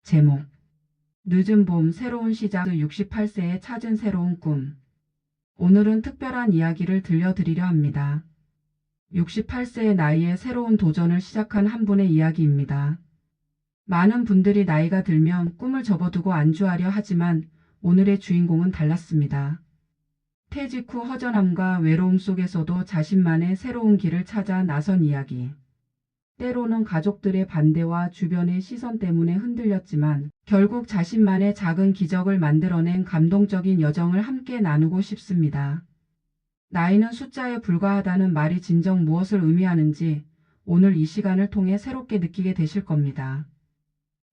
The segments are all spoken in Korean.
제목 늦은 봄 새로운 시작 68세에 찾은 새로운 꿈. 오늘은 특별한 이야기를 들려드리려 합니다. 68세의 나이에 새로운 도전을 시작한 한 분의 이야기입니다. 많은 분들이 나이가 들면 꿈을 접어두고 안주하려 하지만 오늘의 주인공은 달랐습니다. 퇴직 후 허전함과 외로움 속에서도 자신만의 새로운 길을 찾아 나선 이야기. 때로는 가족들의 반대와 주변의 시선 때문에 흔들렸지만 결국 자신만의 작은 기적을 만들어낸 감동적인 여정을 함께 나누고 싶습니다. 나이는 숫자에 불과하다는 말이 진정 무엇을 의미하는지 오늘 이 시간을 통해 새롭게 느끼게 되실 겁니다.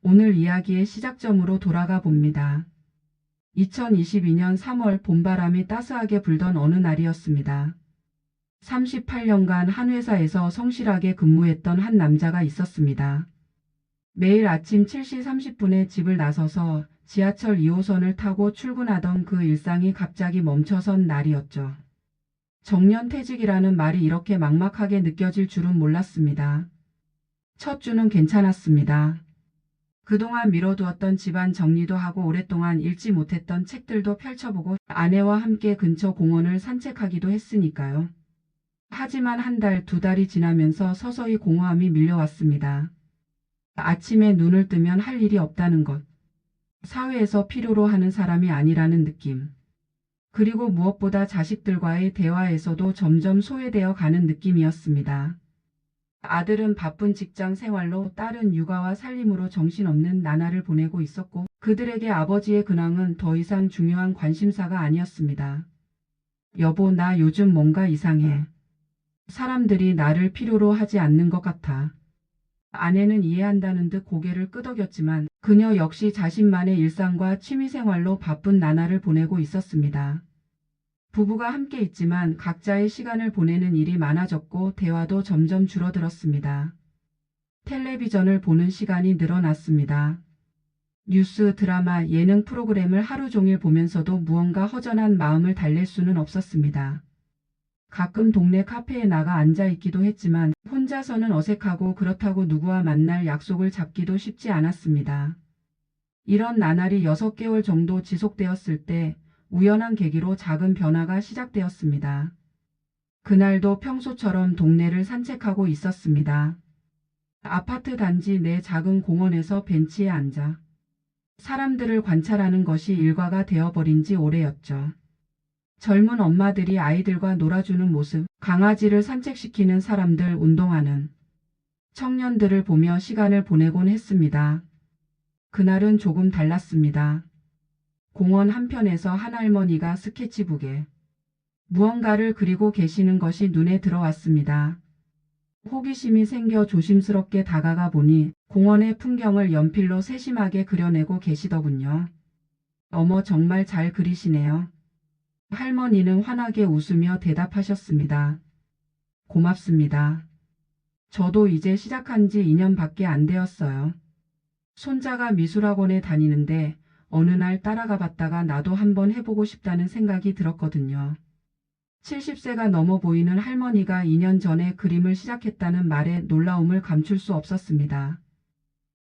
오늘 이야기의 시작점으로 돌아가 봅니다. 2022년 3월 봄바람이 따스하게 불던 어느 날이었습니다. 38년간 한 회사에서 성실하게 근무했던 한 남자가 있었습니다. 매일 아침 7시 30분에 집을 나서서 지하철 2호선을 타고 출근하던 그 일상이 갑자기 멈춰선 날이었죠. 정년퇴직이라는 말이 이렇게 막막하게 느껴질 줄은 몰랐습니다. 첫 주는 괜찮았습니다. 그동안 미뤄두었던 집안 정리도 하고 오랫동안 읽지 못했던 책들도 펼쳐보고 아내와 함께 근처 공원을 산책하기도 했으니까요. 하지만 한 달, 두 달이 지나면서 서서히 공허함이 밀려왔습니다. 아침에 눈을 뜨면 할 일이 없다는 것. 사회에서 필요로 하는 사람이 아니라는 느낌. 그리고 무엇보다 자식들과의 대화에서도 점점 소외되어 가는 느낌이었습니다. 아들은 바쁜 직장 생활로 딸은 육아와 살림으로 정신없는 나날을 보내고 있었고 그들에게 아버지의 근황은 더 이상 중요한 관심사가 아니었습니다. 여보, 나 요즘 뭔가 이상해. 사람들이 나를 필요로 하지 않는 것 같아. 아내는 이해한다는 듯 고개를 끄덕였지만 그녀 역시 자신만의 일상과 취미생활로 바쁜 나날을 보내고 있었습니다. 부부가 함께 있지만 각자의 시간을 보내는 일이 많아졌고 대화도 점점 줄어들었습니다. 텔레비전을 보는 시간이 늘어났습니다. 뉴스, 드라마, 예능 프로그램을 하루 종일 보면서도 무언가 허전한 마음을 달랠 수는 없었습니다. 가끔 동네 카페에 나가 앉아있기도 했지만 혼자서는 어색하고 그렇다고 누구와 만날 약속을 잡기도 쉽지 않았습니다. 이런 나날이 6개월 정도 지속되었을 때 우연한 계기로 작은 변화가 시작되었습니다. 그날도 평소처럼 동네를 산책하고 있었습니다. 아파트 단지 내 작은 공원에서 벤치에 앉아 사람들을 관찰하는 것이 일과가 되어버린 지 오래였죠. 젊은 엄마들이 아이들과 놀아주는 모습, 강아지를 산책시키는 사람들, 운동하는 청년들을 보며 시간을 보내곤 했습니다. 그날은 조금 달랐습니다. 공원 한편에서 한 할머니가 스케치북에 무언가를 그리고 계시는 것이 눈에 들어왔습니다. 호기심이 생겨 조심스럽게 다가가 보니 공원의 풍경을 연필로 세심하게 그려내고 계시더군요. 어머, 정말 잘 그리시네요. 할머니는 환하게 웃으며 대답하셨습니다. 고맙습니다. 저도 이제 시작한 지 2년밖에 안 되었어요. 손자가 미술학원에 다니는데 어느 날 따라가 봤다가 나도 한번 해보고 싶다는 생각이 들었거든요. 70세가 넘어 보이는 할머니가 2년 전에 그림을 시작했다는 말에 놀라움을 감출 수 없었습니다.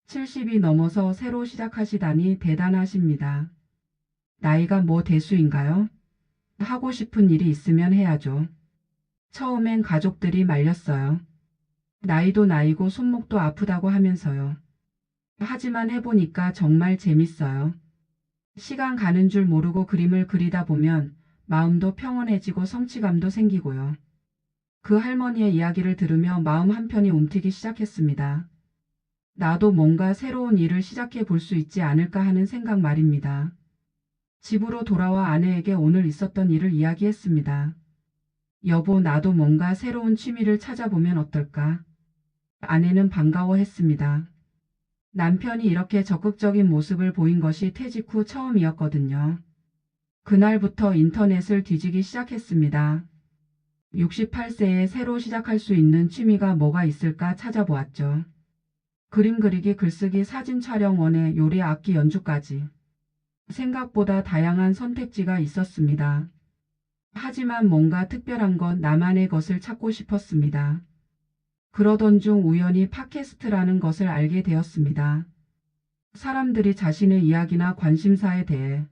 70이 넘어서 새로 시작하시다니 대단하십니다. 나이가 뭐 대수인가요? 하고 싶은 일이 있으면 해야죠. 처음엔 가족들이 말렸어요. 나이도 나이고 손목도 아프다고 하면서요. 하지만 해보니까 정말 재밌어요. 시간 가는 줄 모르고 그림을 그리다 보면 마음도 평온해지고 성취감도 생기고요. 그 할머니의 이야기를 들으며 마음 한편이 움트기 시작했습니다. 나도 뭔가 새로운 일을 시작해 볼 수 있지 않을까 하는 생각 말입니다. 집으로 돌아와 아내에게 오늘 있었던 일을 이야기했습니다. 여보, 나도 뭔가 새로운 취미를 찾아보면 어떨까? 아내는 반가워했습니다. 남편이 이렇게 적극적인 모습을 보인 것이 퇴직 후 처음이었거든요. 그날부터 인터넷을 뒤지기 시작했습니다. 68세에 새로 시작할 수 있는 취미가 뭐가 있을까 찾아보았죠. 그림 그리기, 글쓰기, 사진 촬영, 원예, 요리, 악기 연주까지. 생각보다 다양한 선택지가 있었습니다. 하지만 뭔가 특별한 것, 나만의 것을 찾고 싶었습니다. 그러던 중 우연히 팟캐스트라는 것을 알게 되었습니다. 사람들이 자신의 이야기나 관심사에 대해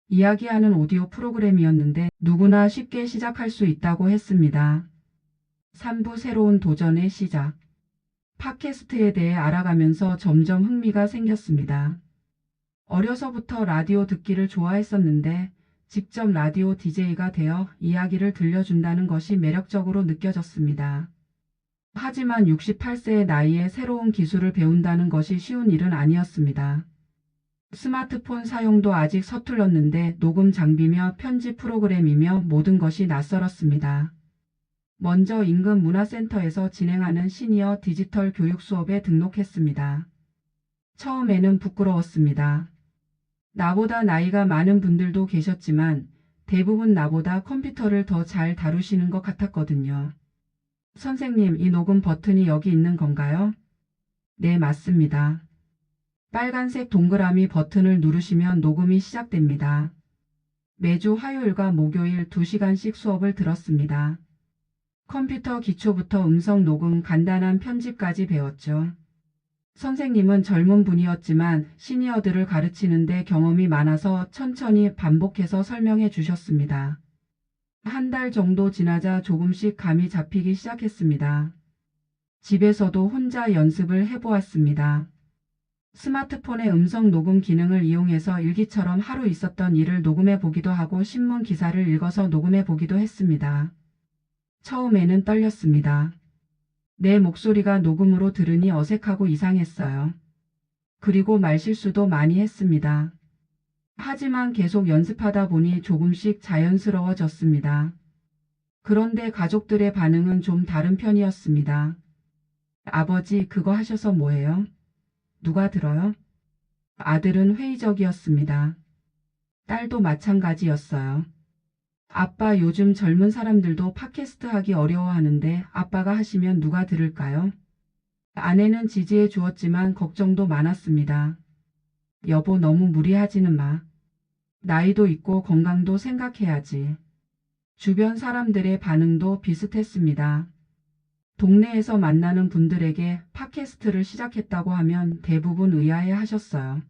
이야기하는 오디오 프로그램이었는데 누구나 쉽게 시작할 수 있다고 했습니다. 3부 새로운 도전의 시작. 팟캐스트에 대해 알아가면서 점점 흥미가 생겼습니다. 어려서부터 라디오 듣기를 좋아했었는데 직접 라디오 DJ가 되어 이야기를 들려준다는 것이 매력적으로 느껴졌습니다. 하지만 68세의 나이에 새로운 기술을 배운다는 것이 쉬운 일은 아니었습니다. 스마트폰 사용도 아직 서툴렀는데 녹음 장비며 편집 프로그램이며 모든 것이 낯설었습니다. 먼저 인근 문화센터에서 진행하는 시니어 디지털 교육 수업에 등록했습니다. 처음에는 부끄러웠습니다. 나보다 나이가 많은 분들도 계셨지만 대부분 나보다 컴퓨터를 더 잘 다루시는 것 같았거든요. 선생님, 이 녹음 버튼이 여기 있는 건가요? 네, 맞습니다. 빨간색 동그라미 버튼을 누르시면 녹음이 시작됩니다. 매주 화요일과 목요일 2시간씩 수업을 들었습니다. 컴퓨터 기초부터 음성 녹음, 간단한 편집까지 배웠죠. 선생님은 젊은 분이었지만 시니어들을 가르치는데 경험이 많아서 천천히 반복해서 설명해 주셨습니다. 한 달 정도 지나자 조금씩 감이 잡히기 시작했습니다. 집에서도 혼자 연습을 해보았습니다. 스마트폰의 음성 녹음 기능을 이용해서 일기처럼 하루 있었던 일을 녹음해 보기도 하고 신문 기사를 읽어서 녹음해 보기도 했습니다. 처음에는 떨렸습니다. 내 목소리가 녹음으로 들으니 어색하고 이상했어요. 그리고 말실수도 많이 했습니다. 하지만 계속 연습하다 보니 조금씩 자연스러워졌습니다. 그런데 가족들의 반응은 좀 다른 편이었습니다. 아버지, 그거 하셔서 뭐예요? 누가 들어요? 아들은 회의적이었습니다. 딸도 마찬가지였어요. 아빠, 요즘 젊은 사람들도 팟캐스트 하기 어려워하는데 아빠가 하시면 누가 들을까요? 아내는 지지해 주었지만 걱정도 많았습니다. 여보, 너무 무리하지는 마. 나이도 있고 건강도 생각해야지. 주변 사람들의 반응도 비슷했습니다. 동네에서 만나는 분들에게 팟캐스트를 시작했다고 하면 대부분 의아해 하셨어요.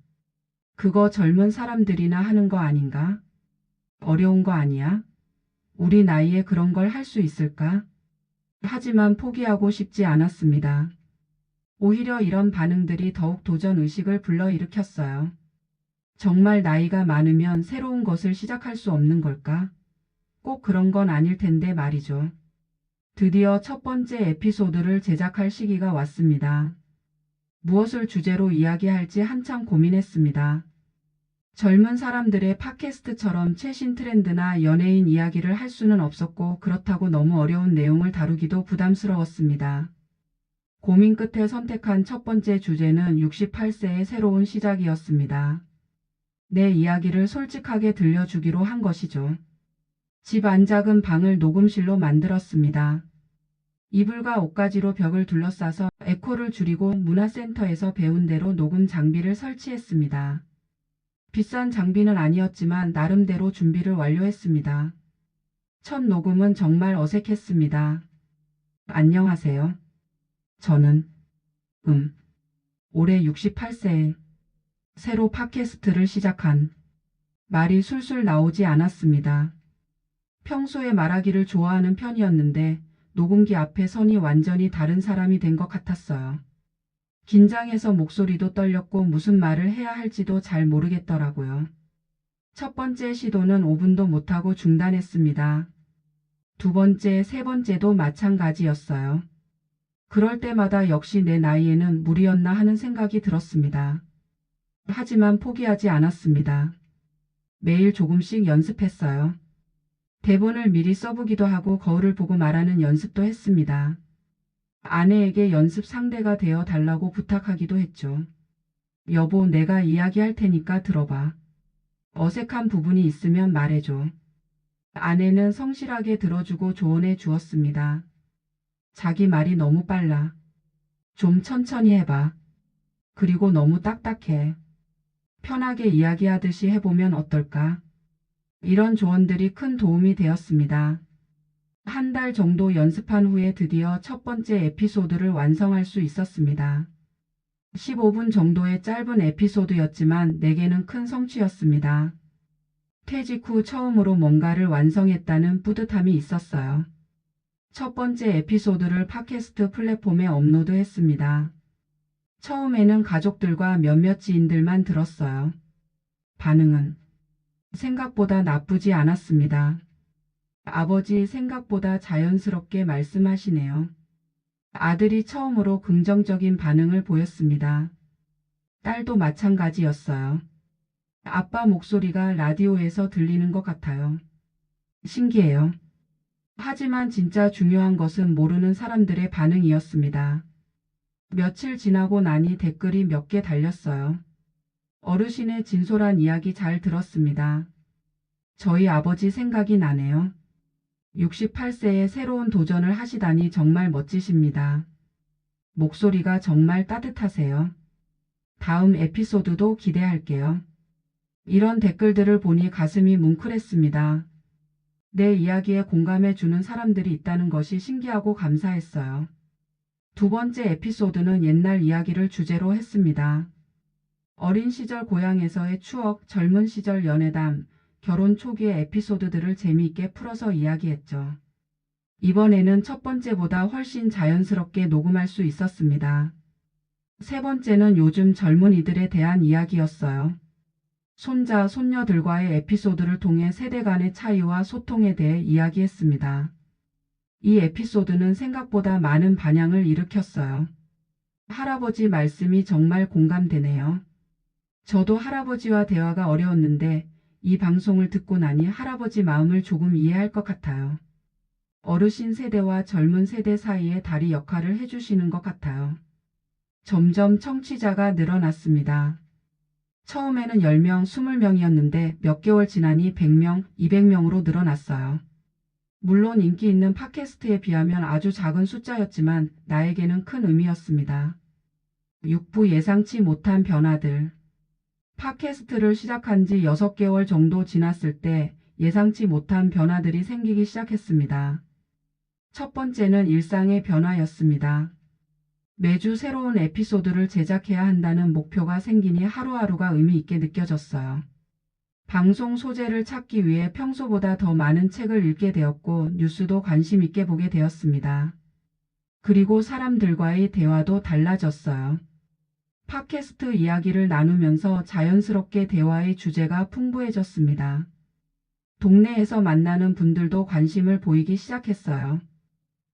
그거 젊은 사람들이나 하는 거 아닌가? 어려운 거 아니야? 우리 나이에 그런 걸 할 수 있을까? 하지만 포기하고 싶지 않았습니다. 오히려 이런 반응들이 더욱 도전 의식을 불러일으켰어요. 정말 나이가 많으면 새로운 것을 시작할 수 없는 걸까? 꼭 그런 건 아닐 텐데 말이죠. 드디어 첫 번째 에피소드를 제작할 시기가 왔습니다. 무엇을 주제로 이야기할지 한참 고민했습니다. 젊은 사람들의 팟캐스트처럼 최신 트렌드나 연예인 이야기를 할 수는 없었고 그렇다고 너무 어려운 내용을 다루기도 부담스러웠습니다. 고민 끝에 선택한 첫 번째 주제는 68세의 새로운 시작이었습니다. 내 이야기를 솔직하게 들려주기로 한 것이죠. 집 안 작은 방을 녹음실로 만들었습니다. 이불과 옷가지로 벽을 둘러싸서 에코를 줄이고 문화센터에서 배운 대로 녹음 장비를 설치했습니다. 비싼 장비는 아니었지만 나름대로 준비를 완료했습니다. 첫 녹음은 정말 어색했습니다. 안녕하세요. 저는 올해 68세에 새로 팟캐스트를 시작한 말이 술술 나오지 않았습니다. 평소에 말하기를 좋아하는 편이었는데 녹음기 앞에 서니 완전히 다른 사람이 된 것 같았어요. 긴장해서 목소리도 떨렸고 무슨 말을 해야 할지도 잘 모르겠더라고요. 첫 번째 시도는 5분도 못하고 중단했습니다. 두 번째, 세 번째도 마찬가지였어요. 그럴 때마다 역시 내 나이에는 무리였나 하는 생각이 들었습니다. 하지만 포기하지 않았습니다. 매일 조금씩 연습했어요. 대본을 미리 써보기도 하고 거울을 보고 말하는 연습도 했습니다. 아내에게 연습 상대가 되어 달라고 부탁하기도 했죠. 여보, 내가 이야기할 테니까 들어봐. 어색한 부분이 있으면 말해줘. 아내는 성실하게 들어주고 조언해 주었습니다. 자기 말이 너무 빨라. 좀 천천히 해봐. 그리고 너무 딱딱해. 편하게 이야기하듯이 해보면 어떨까? 이런 조언들이 큰 도움이 되었습니다. 한 달 정도 연습한 후에 드디어 첫 번째 에피소드를 완성할 수 있었습니다. 15분 정도의 짧은 에피소드였지만 내게는 큰 성취였습니다. 퇴직 후 처음으로 뭔가를 완성했다는 뿌듯함이 있었어요. 첫 번째 에피소드를 팟캐스트 플랫폼에 업로드했습니다. 처음에는 가족들과 몇몇 지인들만 들었어요. 반응은 생각보다 나쁘지 않았습니다. 아버지 생각보다 자연스럽게 말씀하시네요. 아들이 처음으로 긍정적인 반응을 보였습니다. 딸도 마찬가지였어요. 아빠 목소리가 라디오에서 들리는 것 같아요. 신기해요. 하지만 진짜 중요한 것은 모르는 사람들의 반응이었습니다. 며칠 지나고 나니 댓글이 몇 개 달렸어요. 어르신의 진솔한 이야기 잘 들었습니다. 저희 아버지 생각이 나네요. 68세에 새로운 도전을 하시다니 정말 멋지십니다. 목소리가 정말 따뜻하세요. 다음 에피소드도 기대할게요. 이런 댓글들을 보니 가슴이 뭉클했습니다. 내 이야기에 공감해주는 사람들이 있다는 것이 신기하고 감사했어요. 두 번째 에피소드는 옛날 이야기를 주제로 했습니다. 어린 시절 고향에서의 추억, 젊은 시절 연애담, 결혼 초기의 에피소드들을 재미있게 풀어서 이야기했죠. 이번에는 첫 번째보다 훨씬 자연스럽게 녹음할 수 있었습니다. 세 번째는 요즘 젊은이들에 대한 이야기였어요. 손자, 손녀들과의 에피소드를 통해 세대 간의 차이와 소통에 대해 이야기했습니다. 이 에피소드는 생각보다 많은 반향을 일으켰어요. 할아버지 말씀이 정말 공감되네요. 저도 할아버지와 대화가 어려웠는데 이 방송을 듣고 나니 할아버지 마음을 조금 이해할 것 같아요. 어르신 세대와 젊은 세대 사이의 다리 역할을 해주시는 것 같아요. 점점 청취자가 늘어났습니다. 처음에는 10명, 20명이었는데 몇 개월 지나니 100명, 200명으로 늘어났어요. 물론 인기 있는 팟캐스트에 비하면 아주 작은 숫자였지만 나에게는 큰 의미였습니다. 6부 예상치 못한 변화들. 팟캐스트를 시작한 지 6개월 정도 지났을 때 예상치 못한 변화들이 생기기 시작했습니다. 첫 번째는 일상의 변화였습니다. 매주 새로운 에피소드를 제작해야 한다는 목표가 생기니 하루하루가 의미 있게 느껴졌어요. 방송 소재를 찾기 위해 평소보다 더 많은 책을 읽게 되었고 뉴스도 관심 있게 보게 되었습니다. 그리고 사람들과의 대화도 달라졌어요. 팟캐스트 이야기를 나누면서 자연스럽게 대화의 주제가 풍부해졌습니다. 동네에서 만나는 분들도 관심을 보이기 시작했어요.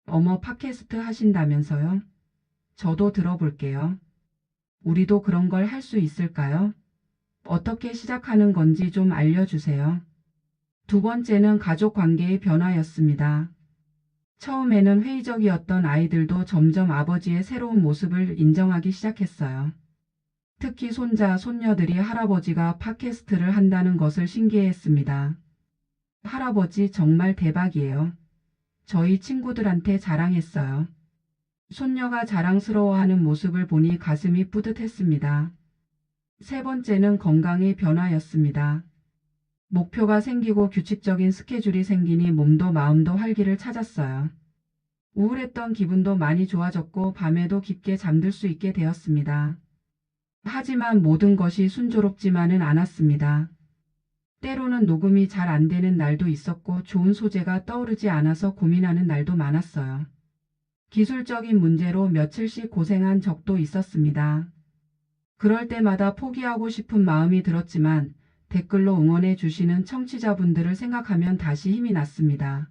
어머, 팟캐스트 하신다면서요? 저도 들어볼게요. 우리도 그런 걸 할 수 있을까요? 어떻게 시작하는 건지 좀 알려주세요. 두 번째는 가족 관계의 변화였습니다. 처음에는 회의적이었던 아이들도 점점 아버지의 새로운 모습을 인정하기 시작했어요. 특히 손자, 손녀들이 할아버지가 팟캐스트를 한다는 것을 신기해했습니다. 할아버지 정말 대박이에요. 저희 친구들한테 자랑했어요. 손녀가 자랑스러워하는 모습을 보니 가슴이 뿌듯했습니다. 세 번째는 건강의 변화였습니다. 목표가 생기고 규칙적인 스케줄이 생기니 몸도 마음도 활기를 찾았어요. 우울했던 기분도 많이 좋아졌고 밤에도 깊게 잠들 수 있게 되었습니다. 하지만 모든 것이 순조롭지만은 않았습니다. 때로는 녹음이 잘 안 되는 날도 있었고 좋은 소재가 떠오르지 않아서 고민하는 날도 많았어요. 기술적인 문제로 며칠씩 고생한 적도 있었습니다. 그럴 때마다 포기하고 싶은 마음이 들었지만 댓글로 응원해 주시는 청취자분들을 생각하면 다시 힘이 났습니다.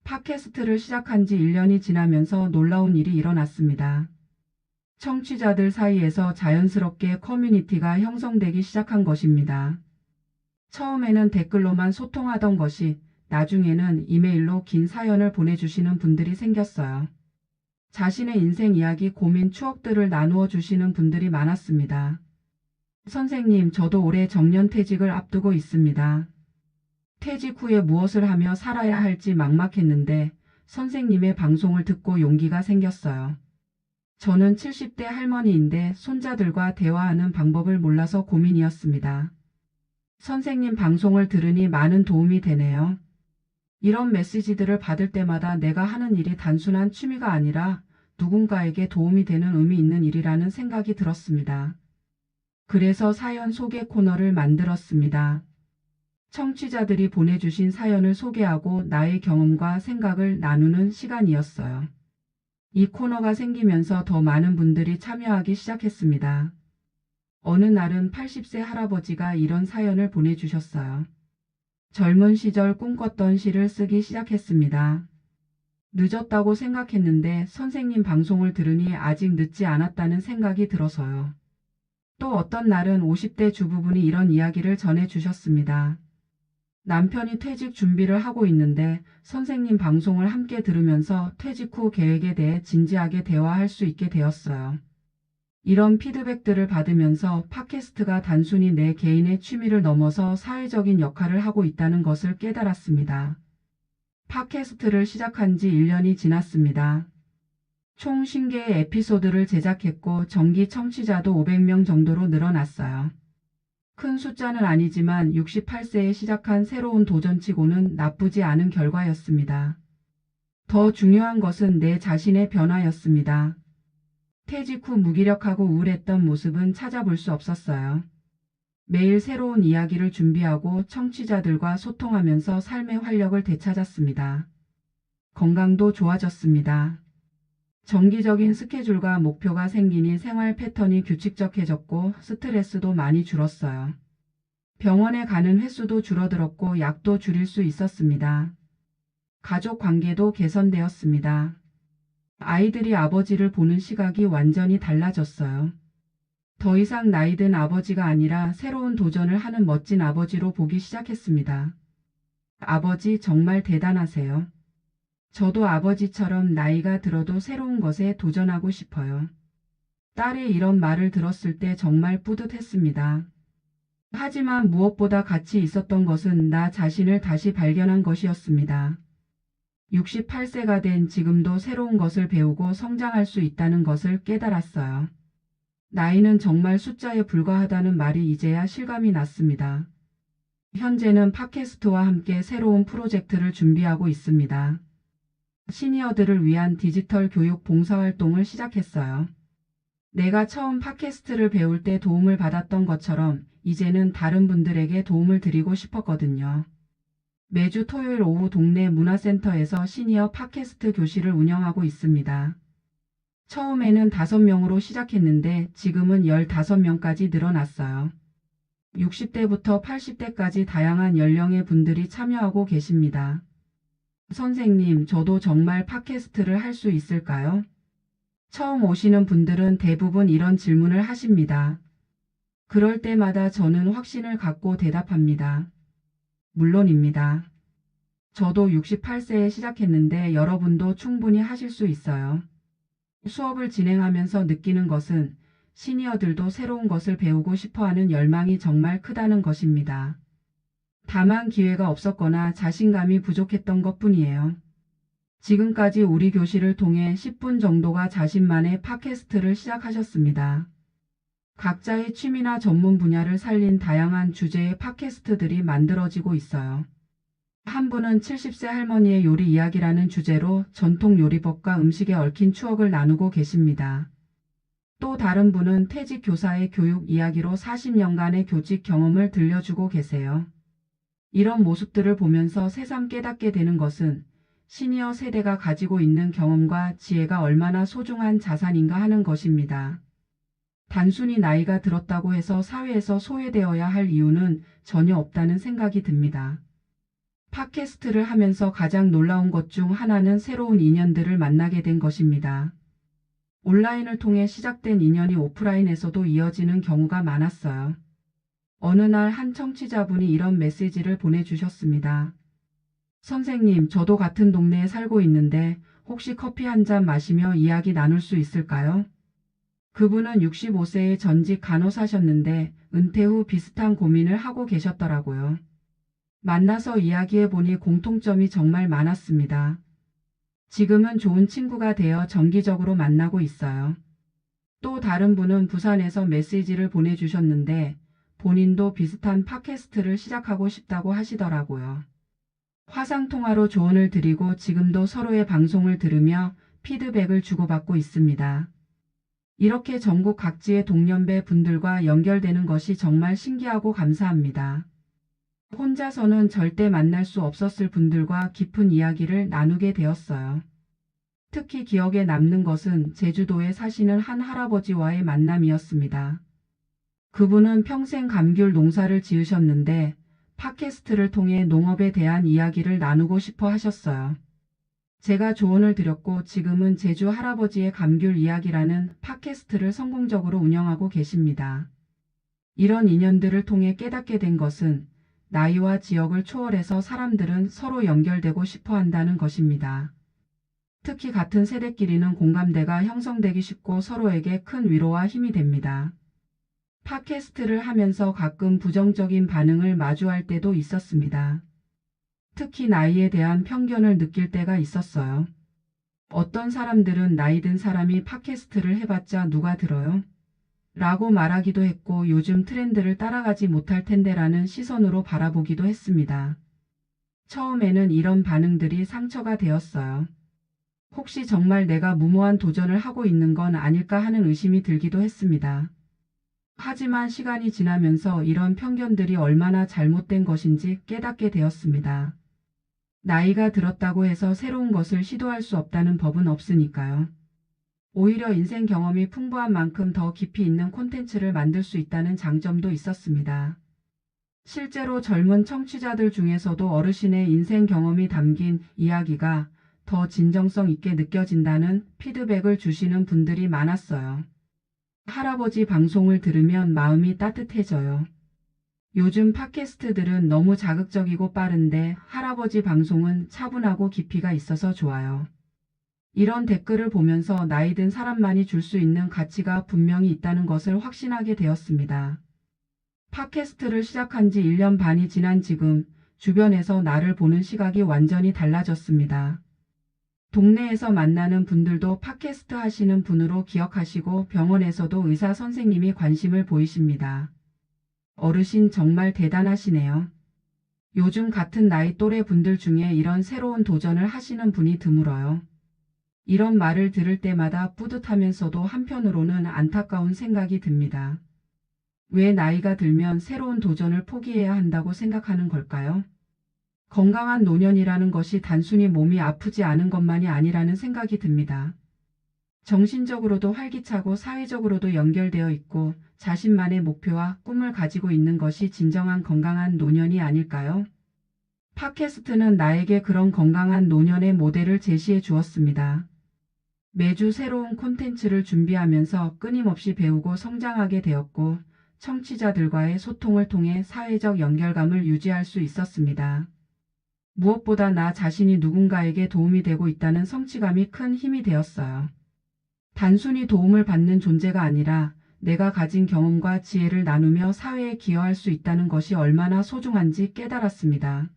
팟캐스트를 시작한 지 1년이 지나면서 놀라운 일이 일어났습니다. 청취자들 사이에서 자연스럽게 커뮤니티가 형성되기 시작한 것입니다. 처음에는 댓글로만 소통하던 것이 나중에는 이메일로 긴 사연을 보내주시는 분들이 생겼어요. 자신의 인생 이야기, 고민, 추억들을 나누어 주시는 분들이 많았습니다. 선생님, 저도 올해 정년퇴직을 앞두고 있습니다. 퇴직 후에 무엇을 하며 살아야 할지 막막했는데 선생님의 방송을 듣고 용기가 생겼어요. 저는 70대 할머니인데 손자들과 대화하는 방법을 몰라서 고민이었습니다. 선생님 방송을 들으니 많은 도움이 되네요. 이런 메시지들을 받을 때마다 내가 하는 일이 단순한 취미가 아니라 누군가에게 도움이 되는 의미 있는 일이라는 생각이 들었습니다. 그래서 사연 소개 코너를 만들었습니다. 청취자들이 보내주신 사연을 소개하고 나의 경험과 생각을 나누는 시간이었어요. 이 코너가 생기면서 더 많은 분들이 참여하기 시작했습니다. 어느 날은 80세 할아버지가 이런 사연을 보내주셨어요. 젊은 시절 꿈꿨던 시를 쓰기 시작했습니다. 늦었다고 생각했는데 선생님 방송을 들으니 아직 늦지 않았다는 생각이 들어서요. 또 어떤 날은 50대 주부분이 이런 이야기를 전해주셨습니다. 남편이 퇴직 준비를 하고 있는데 선생님 방송을 함께 들으면서 퇴직 후 계획에 대해 진지하게 대화할 수 있게 되었어요. 이런 피드백들을 받으면서 팟캐스트가 단순히 내 개인의 취미를 넘어서 사회적인 역할을 하고 있다는 것을 깨달았습니다. 팟캐스트를 시작한 지 1년이 지났습니다. 총 50개의 에피소드를 제작했고 정기 청취자도 500명 정도로 늘어났어요. 큰 숫자는 아니지만 68세에 시작한 새로운 도전치고는 나쁘지 않은 결과였습니다. 더 중요한 것은 내 자신의 변화였습니다. 퇴직 후 무기력하고 우울했던 모습은 찾아볼 수 없었어요. 매일 새로운 이야기를 준비하고 청취자들과 소통하면서 삶의 활력을 되찾았습니다. 건강도 좋아졌습니다. 정기적인 스케줄과 목표가 생기니 생활 패턴이 규칙적해졌고 스트레스도 많이 줄었어요. 병원에 가는 횟수도 줄어들었고 약도 줄일 수 있었습니다. 가족 관계도 개선되었습니다. 아이들이 아버지를 보는 시각이 완전히 달라졌어요. 더 이상 나이든 아버지가 아니라 새로운 도전을 하는 멋진 아버지로 보기 시작했습니다. 아버지 정말 대단하세요. 저도 아버지처럼 나이가 들어도 새로운 것에 도전하고 싶어요. 딸의 이런 말을 들었을 때 정말 뿌듯했습니다. 하지만 무엇보다 가치 있었던 것은 나 자신을 다시 발견한 것이었습니다. 68세가 된 지금도 새로운 것을 배우고 성장할 수 있다는 것을 깨달았어요. 나이는 정말 숫자에 불과하다는 말이 이제야 실감이 났습니다. 현재는 팟캐스트와 함께 새로운 프로젝트를 준비하고 있습니다. 시니어들을 위한 디지털 교육 봉사활동을 시작했어요. 내가 처음 팟캐스트를 배울 때 도움을 받았던 것처럼 이제는 다른 분들에게 도움을 드리고 싶었거든요. 매주 토요일 오후 동네 문화센터에서 시니어 팟캐스트 교실을 운영하고 있습니다. 처음에는 5명으로 시작했는데 지금은 15명까지 늘어났어요. 60대부터 80대까지 다양한 연령의 분들이 참여하고 계십니다. 선생님, 저도 정말 팟캐스트를 할 수 있을까요? 처음 오시는 분들은 대부분 이런 질문을 하십니다. 그럴 때마다 저는 확신을 갖고 대답합니다. 물론입니다. 저도 68세에 시작했는데 여러분도 충분히 하실 수 있어요. 수업을 진행하면서 느끼는 것은 시니어들도 새로운 것을 배우고 싶어하는 열망이 정말 크다는 것입니다. 다만 기회가 없었거나 자신감이 부족했던 것뿐이에요. 지금까지 우리 교실을 통해 10분 정도가 자신만의 팟캐스트를 시작하셨습니다. 각자의 취미나 전문 분야를 살린 다양한 주제의 팟캐스트들이 만들어지고 있어요. 한 분은 70세 할머니의 요리 이야기라는 주제로 전통 요리법과 음식에 얽힌 추억을 나누고 계십니다. 또 다른 분은 퇴직 교사의 교육 이야기로 40년간의 교직 경험을 들려주고 계세요. 이런 모습들을 보면서 새삼 깨닫게 되는 것은 시니어 세대가 가지고 있는 경험과 지혜가 얼마나 소중한 자산인가 하는 것입니다. 단순히 나이가 들었다고 해서 사회에서 소외되어야 할 이유는 전혀 없다는 생각이 듭니다. 팟캐스트를 하면서 가장 놀라운 것 중 하나는 새로운 인연들을 만나게 된 것입니다. 온라인을 통해 시작된 인연이 오프라인에서도 이어지는 경우가 많았어요. 어느 날 한 청취자분이 이런 메시지를 보내주셨습니다. 선생님, 저도 같은 동네에 살고 있는데 혹시 커피 한 잔 마시며 이야기 나눌 수 있을까요? 그분은 65세의 전직 간호사셨는데 은퇴 후 비슷한 고민을 하고 계셨더라고요. 만나서 이야기해보니 공통점이 정말 많았습니다. 지금은 좋은 친구가 되어 정기적으로 만나고 있어요. 또 다른 분은 부산에서 메시지를 보내주셨는데 본인도 비슷한 팟캐스트를 시작하고 싶다고 하시더라고요. 화상통화로 조언을 드리고 지금도 서로의 방송을 들으며 피드백을 주고받고 있습니다. 이렇게 전국 각지의 동년배 분들과 연결되는 것이 정말 신기하고 감사합니다. 혼자서는 절대 만날 수 없었을 분들과 깊은 이야기를 나누게 되었어요. 특히 기억에 남는 것은 제주도에 사시는 한 할아버지와의 만남이었습니다. 그분은 평생 감귤 농사를 지으셨는데 팟캐스트를 통해 농업에 대한 이야기를 나누고 싶어 하셨어요. 제가 조언을 드렸고 지금은 제주 할아버지의 감귤 이야기라는 팟캐스트를 성공적으로 운영하고 계십니다. 이런 인연들을 통해 깨닫게 된 것은 나이와 지역을 초월해서 사람들은 서로 연결되고 싶어 한다는 것입니다. 특히 같은 세대끼리는 공감대가 형성되기 쉽고 서로에게 큰 위로와 힘이 됩니다. 팟캐스트를 하면서 가끔 부정적인 반응을 마주할 때도 있었습니다. 특히 나이에 대한 편견을 느낄 때가 있었어요. 어떤 사람들은 나이 든 사람이 팟캐스트를 해봤자 누가 들어요? 라고 말하기도 했고 요즘 트렌드를 따라가지 못할 텐데라는 시선으로 바라보기도 했습니다. 처음에는 이런 반응들이 상처가 되었어요. 혹시 정말 내가 무모한 도전을 하고 있는 건 아닐까 하는 의심이 들기도 했습니다. 하지만 시간이 지나면서 이런 편견들이 얼마나 잘못된 것인지 깨닫게 되었습니다. 나이가 들었다고 해서 새로운 것을 시도할 수 없다는 법은 없으니까요. 오히려 인생 경험이 풍부한 만큼 더 깊이 있는 콘텐츠를 만들 수 있다는 장점도 있었습니다. 실제로 젊은 청취자들 중에서도 어르신의 인생 경험이 담긴 이야기가 더 진정성 있게 느껴진다는 피드백을 주시는 분들이 많았어요. 할아버지 방송을 들으면 마음이 따뜻해져요. 요즘 팟캐스트들은 너무 자극적이고 빠른데 할아버지 방송은 차분하고 깊이가 있어서 좋아요. 이런 댓글을 보면서 나이 든 사람만이 줄 수 있는 가치가 분명히 있다는 것을 확신하게 되었습니다. 팟캐스트를 시작한 지 1년 반이 지난 지금 주변에서 나를 보는 시각이 완전히 달라졌습니다. 동네에서 만나는 분들도 팟캐스트 하시는 분으로 기억하시고 병원에서도 의사 선생님이 관심을 보이십니다. 어르신 정말 대단하시네요. 요즘 같은 나이 또래 분들 중에 이런 새로운 도전을 하시는 분이 드물어요. 이런 말을 들을 때마다 뿌듯하면서도 한편으로는 안타까운 생각이 듭니다. 왜 나이가 들면 새로운 도전을 포기해야 한다고 생각하는 걸까요? 건강한 노년이라는 것이 단순히 몸이 아프지 않은 것만이 아니라는 생각이 듭니다. 정신적으로도 활기차고 사회적으로도 연결되어 있고 자신만의 목표와 꿈을 가지고 있는 것이 진정한 건강한 노년이 아닐까요? 팟캐스트는 나에게 그런 건강한 노년의 모델을 제시해 주었습니다. 매주 새로운 콘텐츠를 준비하면서 끊임없이 배우고 성장하게 되었고 청취자들과의 소통을 통해 사회적 연결감을 유지할 수 있었습니다. 무엇보다 나 자신이 누군가에게 도움이 되고 있다는 성취감이 큰 힘이 되었어요. 단순히 도움을 받는 존재가 아니라 내가 가진 경험과 지혜를 나누며 사회에 기여할 수 있다는 것이 얼마나 소중한지 깨달았습니다.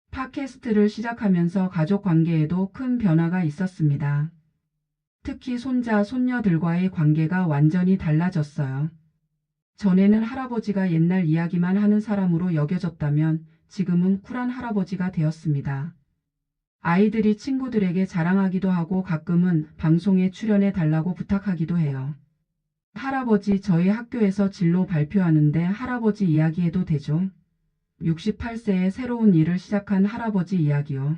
팟캐스트를 시작하면서 가족 관계에도 큰 변화가 있었습니다. 특히 손자, 손녀들과의 관계가 완전히 달라졌어요. 전에는 할아버지가 옛날 이야기만 하는 사람으로 여겨졌다면 지금은 쿨한 할아버지가 되었습니다. 아이들이 친구들에게 자랑하기도 하고 가끔은 방송에 출연해 달라고 부탁하기도 해요. 할아버지, 저희 학교에서 진로 발표하는데 할아버지 이야기해도 되죠? 68세에 새로운 일을 시작한 할아버지 이야기요.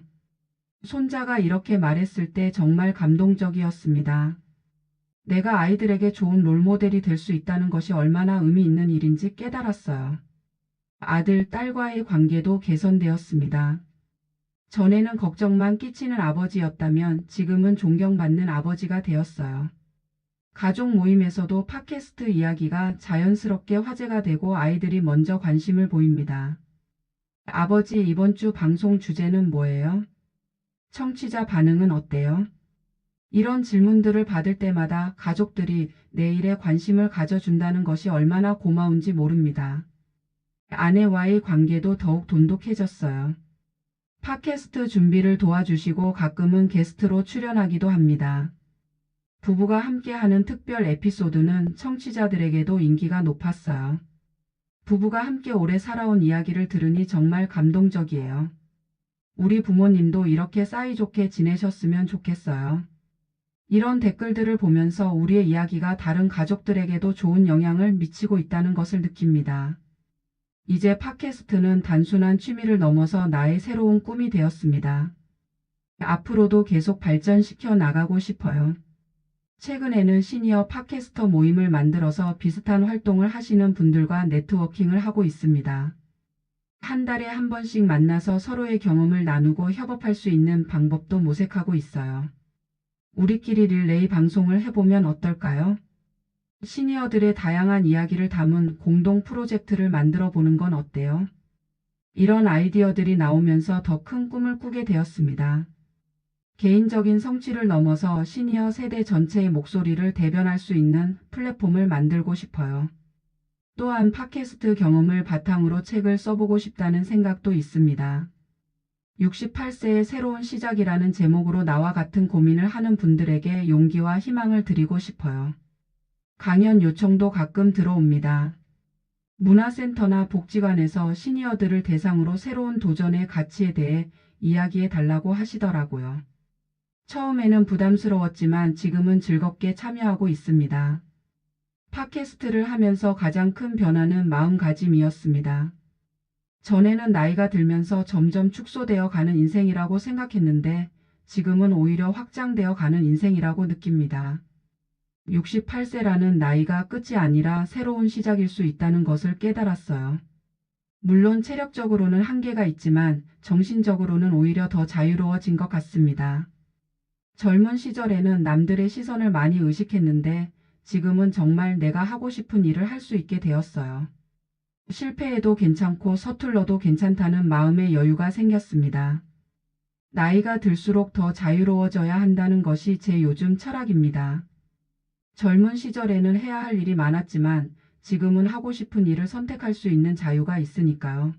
손자가 이렇게 말했을 때 정말 감동적이었습니다. 내가 아이들에게 좋은 롤모델이 될 수 있다는 것이 얼마나 의미 있는 일인지 깨달았어요. 아들, 딸과의 관계도 개선되었습니다. 전에는 걱정만 끼치는 아버지였다면 지금은 존경받는 아버지가 되었어요. 가족 모임에서도 팟캐스트 이야기가 자연스럽게 화제가 되고 아이들이 먼저 관심을 보입니다. 아버지, 이번 주 방송 주제는 뭐예요? 청취자 반응은 어때요? 이런 질문들을 받을 때마다 가족들이 내 일에 관심을 가져준다는 것이 얼마나 고마운지 모릅니다. 아내와의 관계도 더욱 돈독해졌어요. 팟캐스트 준비를 도와주시고 가끔은 게스트로 출연하기도 합니다. 부부가 함께하는 특별 에피소드는 청취자들에게도 인기가 높았어요. 부부가 함께 오래 살아온 이야기를 들으니 정말 감동적이에요. 우리 부모님도 이렇게 사이좋게 지내셨으면 좋겠어요. 이런 댓글들을 보면서 우리의 이야기가 다른 가족들에게도 좋은 영향을 미치고 있다는 것을 느낍니다. 이제 팟캐스트는 단순한 취미를 넘어서 나의 새로운 꿈이 되었습니다. 앞으로도 계속 발전시켜 나가고 싶어요. 최근에는 시니어 팟캐스터 모임을 만들어서 비슷한 활동을 하시는 분들과 네트워킹을 하고 있습니다. 한 달에 한 번씩 만나서 서로의 경험을 나누고 협업할 수 있는 방법도 모색하고 있어요. 우리끼리 릴레이 방송을 해보면 어떨까요? 시니어들의 다양한 이야기를 담은 공동 프로젝트를 만들어 보는 건 어때요? 이런 아이디어들이 나오면서 더 큰 꿈을 꾸게 되었습니다. 개인적인 성취를 넘어서 시니어 세대 전체의 목소리를 대변할 수 있는 플랫폼을 만들고 싶어요. 또한 팟캐스트 경험을 바탕으로 책을 써보고 싶다는 생각도 있습니다. 68세의 새로운 시작이라는 제목으로 나와 같은 고민을 하는 분들에게 용기와 희망을 드리고 싶어요. 강연 요청도 가끔 들어옵니다. 문화센터나 복지관에서 시니어들을 대상으로 새로운 도전의 가치에 대해 이야기해 달라고 하시더라고요. 처음에는 부담스러웠지만 지금은 즐겁게 참여하고 있습니다. 팟캐스트를 하면서 가장 큰 변화는 마음가짐이었습니다. 전에는 나이가 들면서 점점 축소되어 가는 인생이라고 생각했는데 지금은 오히려 확장되어 가는 인생이라고 느낍니다. 68세라는 나이가 끝이 아니라 새로운 시작일 수 있다는 것을 깨달았어요. 물론 체력적으로는 한계가 있지만 정신적으로는 오히려 더 자유로워진 것 같습니다. 젊은 시절에는 남들의 시선을 많이 의식했는데 지금은 정말 내가 하고 싶은 일을 할 수 있게 되었어요. 실패해도 괜찮고 서툴러도 괜찮다는 마음의 여유가 생겼습니다. 나이가 들수록 더 자유로워져야 한다는 것이 제 요즘 철학입니다. 젊은 시절에는 해야 할 일이 많았지만 지금은 하고 싶은 일을 선택할 수 있는 자유가 있으니까요.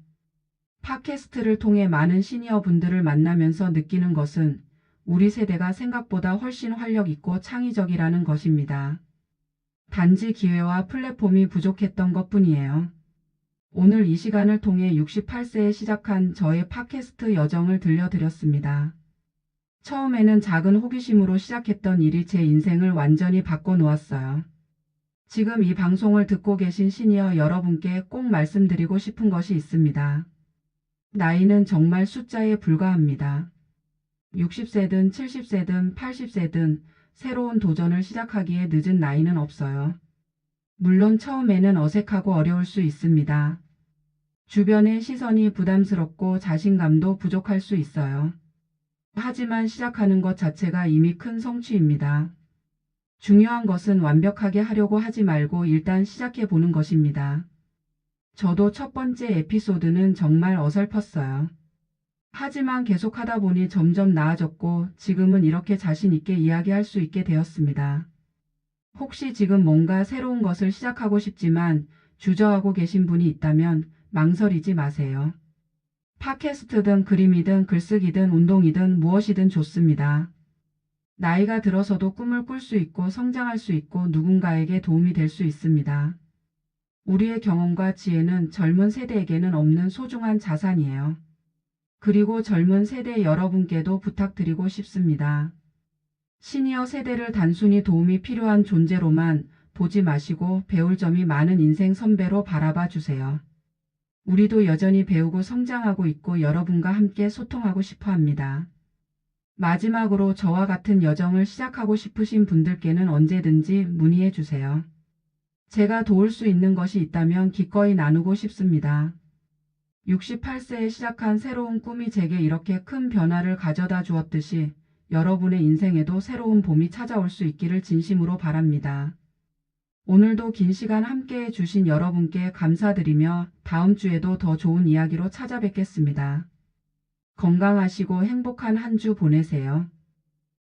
팟캐스트를 통해 많은 시니어 분들을 만나면서 느끼는 것은 우리 세대가 생각보다 훨씬 활력 있고 창의적이라는 것입니다. 단지 기회와 플랫폼이 부족했던 것뿐이에요. 오늘 이 시간을 통해 68세에 시작한 저의 팟캐스트 여정을 들려드렸습니다. 처음에는 작은 호기심으로 시작했던 일이 제 인생을 완전히 바꿔놓았어요. 지금 이 방송을 듣고 계신 시니어 여러분께 꼭 말씀드리고 싶은 것이 있습니다. 나이는 정말 숫자에 불과합니다. 60세든 70세든 80세든 새로운 도전을 시작하기에 늦은 나이는 없어요. 물론 처음에는 어색하고 어려울 수 있습니다. 주변의 시선이 부담스럽고 자신감도 부족할 수 있어요. 하지만 시작하는 것 자체가 이미 큰 성취입니다. 중요한 것은 완벽하게 하려고 하지 말고 일단 시작해 보는 것입니다. 저도 첫 번째 에피소드는 정말 어설펐어요. 하지만 계속하다 보니 점점 나아졌고 지금은 이렇게 자신 있게 이야기할 수 있게 되었습니다. 혹시 지금 뭔가 새로운 것을 시작하고 싶지만 주저하고 계신 분이 있다면 망설이지 마세요. 팟캐스트든 그림이든 글쓰기든 운동이든 무엇이든 좋습니다. 나이가 들어서도 꿈을 꿀 수 있고 성장할 수 있고 누군가에게 도움이 될 수 있습니다. 우리의 경험과 지혜는 젊은 세대에게는 없는 소중한 자산이에요. 그리고 젊은 세대 여러분께도 부탁드리고 싶습니다. 시니어 세대를 단순히 도움이 필요한 존재로만 보지 마시고 배울 점이 많은 인생 선배로 바라봐 주세요. 우리도 여전히 배우고 성장하고 있고 여러분과 함께 소통하고 싶어 합니다. 마지막으로 저와 같은 여정을 시작하고 싶으신 분들께는 언제든지 문의해 주세요. 제가 도울 수 있는 것이 있다면 기꺼이 나누고 싶습니다. 68세에 시작한 새로운 꿈이 제게 이렇게 큰 변화를 가져다 주었듯이 여러분의 인생에도 새로운 봄이 찾아올 수 있기를 진심으로 바랍니다. 오늘도 긴 시간 함께해 주신 여러분께 감사드리며 다음 주에도 더 좋은 이야기로 찾아뵙겠습니다. 건강하시고 행복한 한 주 보내세요.